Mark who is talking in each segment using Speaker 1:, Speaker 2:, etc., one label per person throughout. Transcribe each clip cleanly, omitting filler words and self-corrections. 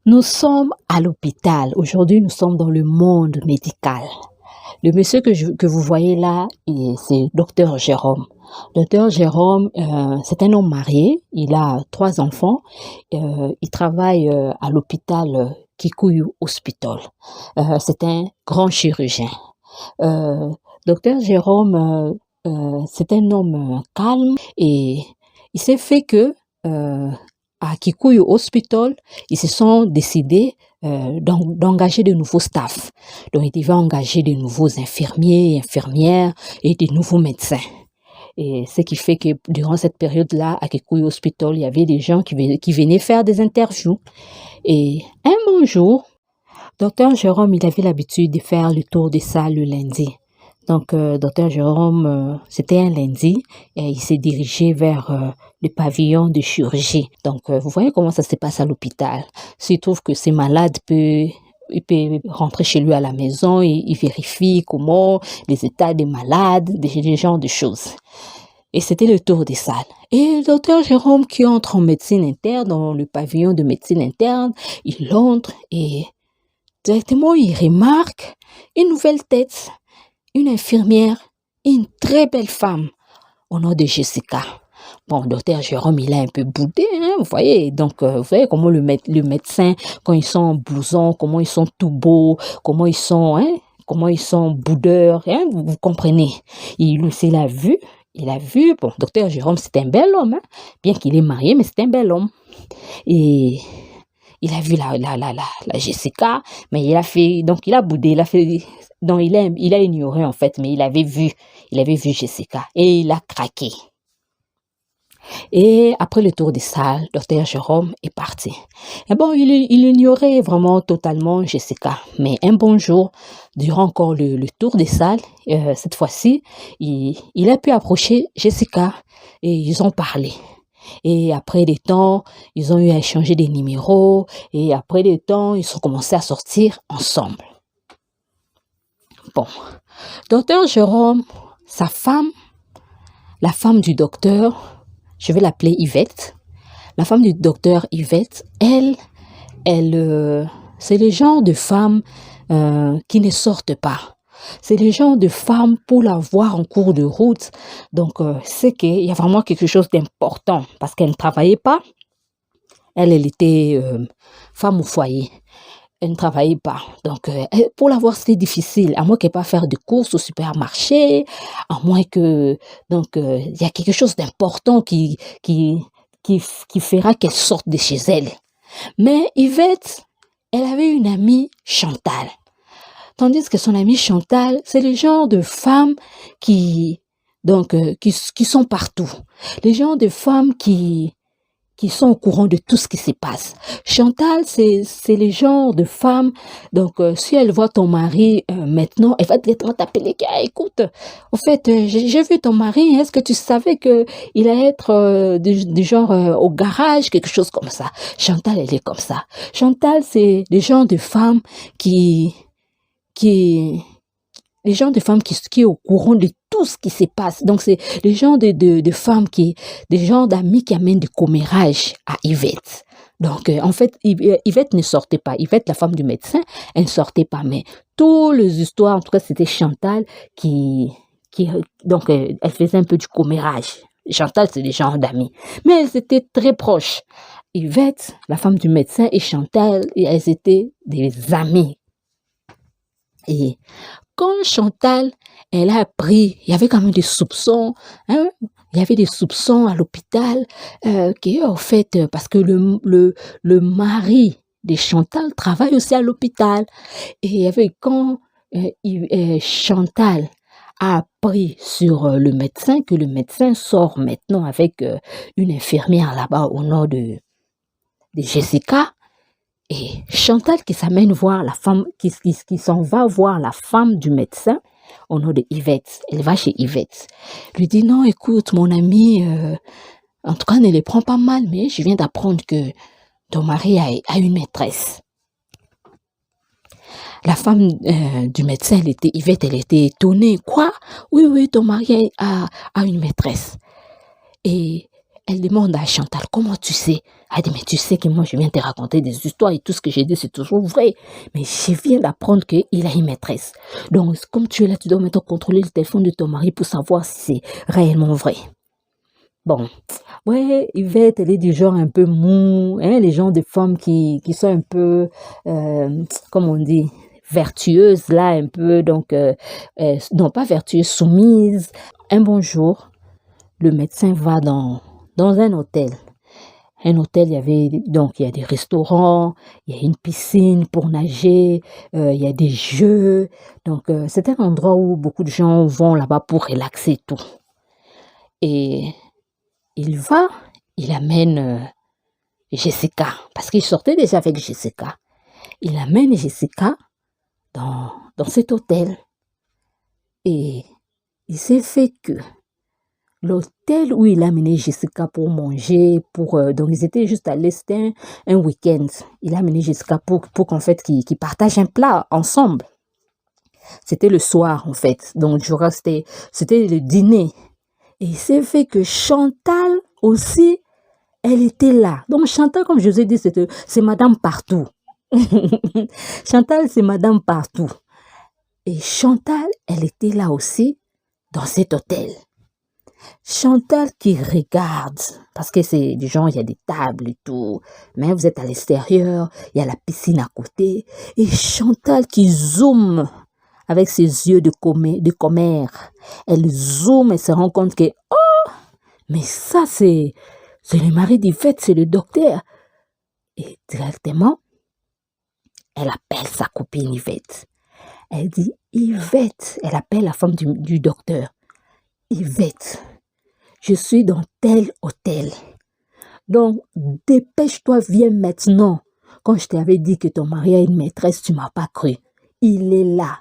Speaker 1: Nous sommes à l'hôpital. Aujourd'hui, nous sommes dans le monde médical. Le monsieur que vous voyez là, c'est Docteur Jérôme. Docteur Jérôme, c'est un homme marié. Il a 3 enfants. Il travaille à l'hôpital Kikuyu Hospital. C'est un grand chirurgien. Docteur Jérôme, c'est un homme calme et il s'est fait que à Kikuyu Hospital, ils se sont décidés d'engager de nouveaux staffs. Donc, ils devaient engager de nouveaux infirmiers, infirmières et de nouveaux médecins. Et ce qui fait que durant cette période-là, à Kikuyu Hospital, il y avait des gens qui venaient faire des interviews. Et un bon jour, Docteur Jérôme, il avait l'habitude de faire le tour des salles le lundi. Donc, Docteur Jérôme, c'était un lundi et il s'est dirigé vers le pavillon de chirurgie. Donc, vous voyez comment ça se passe à l'hôpital. S'il trouve que c'est malade, il peut rentrer chez lui à la maison et il vérifie comment les états des malades, des genres de choses. Et c'était le tour des salles. Et le docteur Jérôme qui entre en médecine interne, dans le pavillon de médecine interne, il entre et directement il remarque une nouvelle tête, une infirmière, une très belle femme au nom de Jessica. Bon, docteur Jérôme, il a un peu boudé, hein, vous voyez. Donc, vous voyez comment le médecin, quand ils sont en blouson, comment ils sont tout beaux, comment ils sont boudeurs, hein, vous comprenez. Il a vu, bon, docteur Jérôme, c'est un bel homme, hein, bien qu'il est marié, mais c'est un bel homme. Et il a vu la Jessica, mais il a boudé, il a ignoré en fait, mais il avait vu Jessica et il a craqué. Et après le tour des salles, docteur Jérôme est parti. Et bon, il ignorait vraiment totalement Jessica. Mais un bon jour, durant encore le tour des salles, cette fois-ci, il a pu approcher Jessica et ils ont parlé. Et après des temps, ils ont eu à échanger des numéros. Et après des temps, ils ont commencé à sortir ensemble. Bon, docteur Jérôme, sa femme, la femme du docteur, je vais l'appeler Yvette. La femme du docteur Yvette, elle, c'est le genre de femme qui ne sortent pas. C'est le genre de femme pour la voir en cours de route. Donc, c'est qu'il y a vraiment quelque chose d'important parce qu'elle ne travaillait pas. Elle était femme au foyer. Elle ne travaillait pas. Donc, pour la voir, c'était difficile. À moins qu'elle ne pas faire de courses au supermarché. À moins que... Donc, il y a quelque chose d'important qui fera qu'elle sorte de chez elle. Mais Yvette, elle avait une amie, Chantal. Tandis que son amie Chantal, c'est le genre de femmes qui sont partout. Les genres de femmes qui sont au courant de tout ce qui se passe. Chantal, c'est le genre de femme, donc si elle voit ton mari maintenant, elle va directement t'appeler, écoute, en fait, j'ai vu ton mari, est-ce que tu savais que il allait être du genre au garage, quelque chose comme ça. Chantal, elle est comme ça. Chantal, c'est le genre de femme les gens de femmes qui est au courant de tout ce qui se passe. Donc, c'est les gens de femmes des gens d'amis qui amènent du commérage à Yvette. Donc, en fait, Yvette ne sortait pas. Yvette, la femme du médecin, elle ne sortait pas. Mais toutes les histoires, en tout cas, c'était Chantal donc, elle faisait un peu du commérage. Chantal, c'est des gens d'amis. Mais elles étaient très proches. Yvette, la femme du médecin, et Chantal, elles étaient des amies. Et quand Chantal, elle a appris, il y avait quand même des soupçons, hein? Il y avait des soupçons à l'hôpital, en fait, parce que le mari de Chantal travaille aussi à l'hôpital. Et il y avait quand Chantal a appris sur le médecin, que le médecin sort maintenant avec une infirmière là-bas au nom de Jessica. Et Chantal qui s'amène voir la femme, qui s'en va voir la femme du médecin au nom de Yvette. Elle va chez Yvette. Lui dit, non, écoute, mon ami, en tout cas, ne les prends pas mal, mais je viens d'apprendre que ton mari a une maîtresse. La femme du médecin, Yvette, elle était étonnée. Quoi? Oui, ton mari a une maîtresse. Et Elle demande à Chantal, comment tu sais? Elle dit, mais tu sais que moi, je viens te raconter des histoires et tout ce que j'ai dit, c'est toujours vrai. Mais je viens d'apprendre qu'il a une maîtresse. Donc, comme tu es là, tu dois maintenant contrôler le téléphone de ton mari pour savoir si c'est réellement vrai. Bon, ouais, Yvette, elle est du genre un peu mou, hein, les genres de femmes qui sont un peu, comme on dit, vertueuses, là, un peu, donc, non, pas vertueuses, soumises. Un bon jour, le médecin va dans un hôtel. Un hôtel, il y a des restaurants, il y a une piscine pour nager, il y a des jeux. Donc, c'est un endroit où beaucoup de gens vont là-bas pour relaxer et tout. Et il amène Jessica, parce qu'il sortait déjà avec Jessica. Il amène Jessica dans cet hôtel. Et il s'est fait que l'hôtel où il a amené Jessica pour manger, donc ils étaient juste à l'est un week-end. Il a amené Jessica pour qu'en fait, qu'ils partagent un plat ensemble. C'était le soir, en fait. Donc, je crois que c'était le dîner. Et il s'est fait que Chantal aussi, elle était là. Donc, Chantal, comme je vous ai dit, c'est Madame Partout. Chantal, c'est Madame Partout. Et Chantal, elle était là aussi, dans cet hôtel. Chantal qui regarde, parce que c'est du genre, il y a des tables et tout, mais vous êtes à l'extérieur, il y a la piscine à côté, et Chantal qui zoome avec ses yeux de commère. Elle zoome et se rend compte que, oh, mais ça c'est le mari d'Yvette, c'est le docteur. Et directement, elle appelle sa copine Yvette. Elle dit, Yvette, elle appelle la femme du docteur. Yvette, je suis dans tel hôtel. Donc, dépêche-toi, viens maintenant. Quand je t'avais dit que ton mari a une maîtresse, tu ne m'as pas cru. Il est là.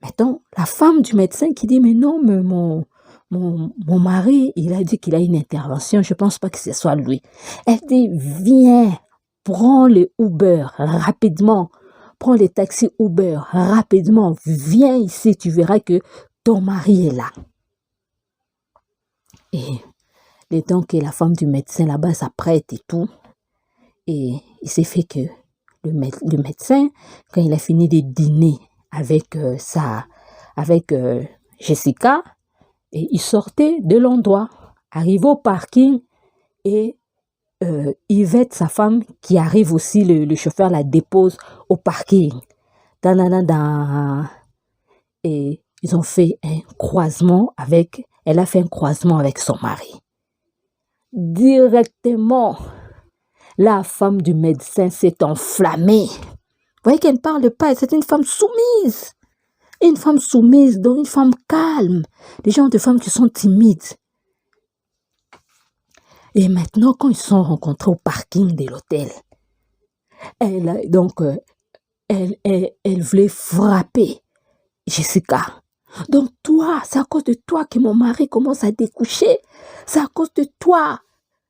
Speaker 1: Maintenant, la femme du médecin qui dit, mais non, mais mon mari, il a dit qu'il a une intervention, je ne pense pas que ce soit lui. Elle dit, viens, prends le Uber rapidement. Prends les taxis Uber rapidement. Viens ici, tu verras que ton mari est là. Et le temps que la femme du médecin là-bas s'apprête et tout, et il s'est fait que le médecin, quand il a fini de dîner avec Jessica, et il sortait de l'endroit, arrivé au parking, et Yvette, sa femme, qui arrive aussi, le chauffeur la dépose au parking. Et ils ont fait un croisement elle a fait un croisement avec son mari. Directement, la femme du médecin s'est enflammée. Vous voyez qu'elle ne parle pas, c'est une femme soumise. Une femme soumise, donc une femme calme. Des gens de femmes qui sont timides. Et maintenant, quand ils se sont rencontrés au parking de l'hôtel, elle voulait frapper Jessica. Donc toi, c'est à cause de toi que mon mari commence à découcher. C'est à cause de toi.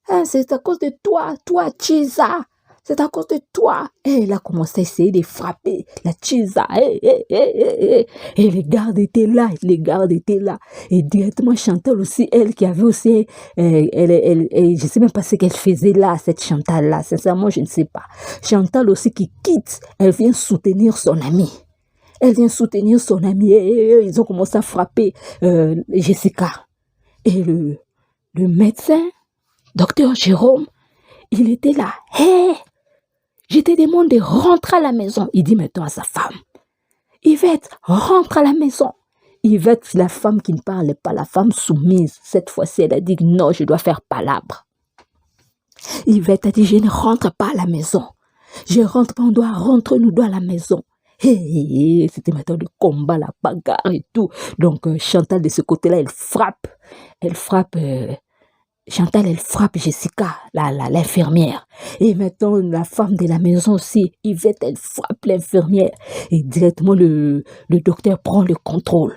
Speaker 1: Hein, c'est à cause de toi, Chisa. C'est à cause de toi. Et elle a commencé à essayer de frapper la Chisa. Et les gardes étaient là, Et directement Chantal aussi, elle qui avait aussi, je ne sais même pas ce qu'elle faisait là, cette Chantal-là. Sincèrement, je ne sais pas. Chantal aussi qui quitte, elle vient soutenir son amie. Et ils ont commencé à frapper Jessica. Et le médecin, docteur Jérôme, il était là. Hé, je te demande de rentrer à la maison. Il dit maintenant à sa femme, Yvette, rentre à la maison. Yvette, la femme qui ne parle pas, la femme soumise. Cette fois-ci, elle a dit non, je dois faire palabre. Yvette a dit, je ne rentre pas à la maison. Je rentre pas, on doit rentrer, nous doit à la maison. C'était maintenant le combat, la bagarre et tout. Donc Chantal de ce côté-là, elle frappe. Chantal, elle frappe Jessica, l'infirmière. Et maintenant, la femme de la maison aussi, Yvette, elle frappe l'infirmière. Et directement, le docteur prend le contrôle.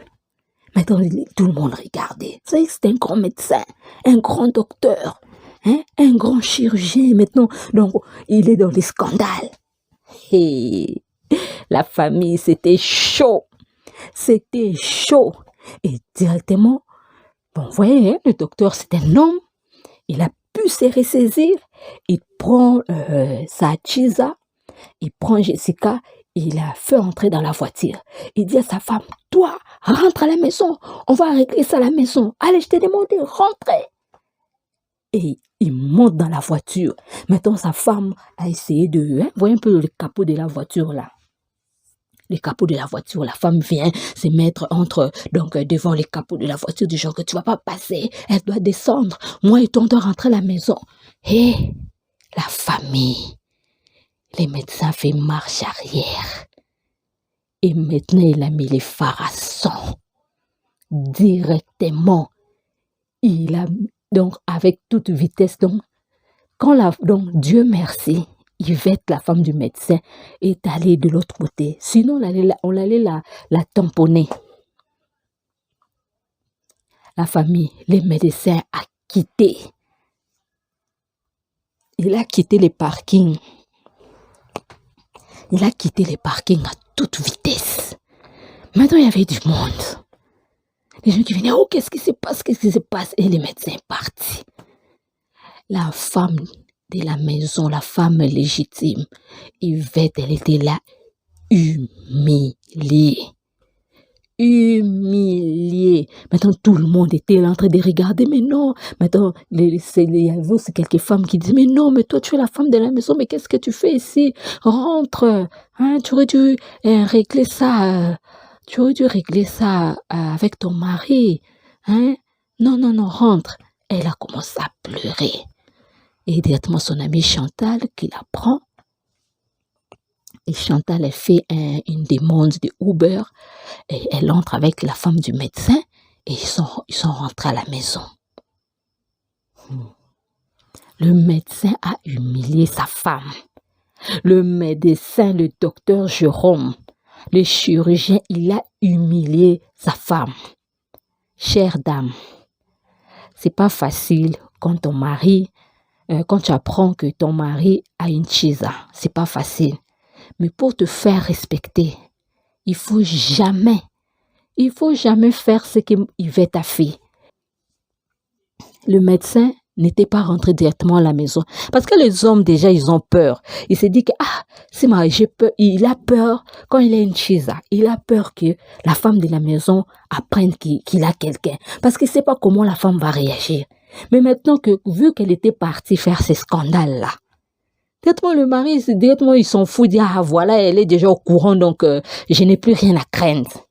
Speaker 1: Maintenant, tout le monde regardait. Vous savez, c'est un grand médecin, un grand docteur, hein, un grand chirurgien. Maintenant, donc, il est dans les scandales. Et la famille, c'était chaud. Et directement, bon, vous voyez, hein, le docteur, c'est un homme. Il a pu se ressaisir, il prend sa chisa, il prend Jessica, il la fait entrer dans la voiture. Il dit à sa femme, toi, rentre à la maison, on va régler ça à la maison. Allez, je t'ai demandé, rentrez. Et il monte dans la voiture. Maintenant, sa femme a essayé de... voyez un peu le capot de la voiture là. Le capot de la voiture, la femme vient se mettre devant les capots de la voiture du genre que tu vas pas passer, elle doit descendre. Moi et toi, on doit rentrer à la maison. Et la famille, les médecins fait marche arrière. Et maintenant, il a mis les phares à 100. Directement, il a... Donc, avec toute vitesse, donc, Dieu merci, Yvette, la femme du médecin, est allée de l'autre côté. Sinon, on allait la tamponner. La famille, les médecins a quitté. Il a quitté les parkings. Il a quitté les parkings à toute vitesse. Maintenant, il y avait du monde. Les gens qui venaient, oh, qu'est-ce qui se passe, Et les médecins sont partis. La femme de la maison, la femme légitime, Yvette, elle était là, humiliée. Maintenant, tout le monde était là en train de regarder, mais non. Maintenant, il y avait aussi quelques femmes qui disaient, mais non, mais toi, tu es la femme de la maison, mais qu'est-ce que tu fais ici? Rentre, tu aurais dû régler ça. Tu aurais dû régler ça avec ton mari. Non, rentre. Elle a commencé à pleurer. Et directement, son amie Chantal qui la prend. Et Chantal, elle fait une demande de Uber. Et elle entre avec la femme du médecin. Et ils sont rentrés à la maison. Le médecin a humilié sa femme. Le médecin, le docteur Jérôme, le chirurgien, il a humilié sa femme. Chère dame, c'est pas facile quand ton mari, quand tu apprends que ton mari a une chisa, c'est pas facile. Mais pour te faire respecter, il faut jamais faire ce qu'Yvette a fait. Le médecin n'était pas rentré directement à la maison. Parce que les hommes, déjà, ils ont peur. Il s'est dit que, c'est moi, j'ai peur. Il a peur quand il a une chisa. Il a peur que la femme de la maison apprenne qu'il a quelqu'un. Parce qu'il ne sait pas comment la femme va réagir. Mais maintenant vu qu'elle était partie faire ces scandales-là, directement le mari, directement il s'en fout, dit, voilà, elle est déjà au courant, donc je n'ai plus rien à craindre.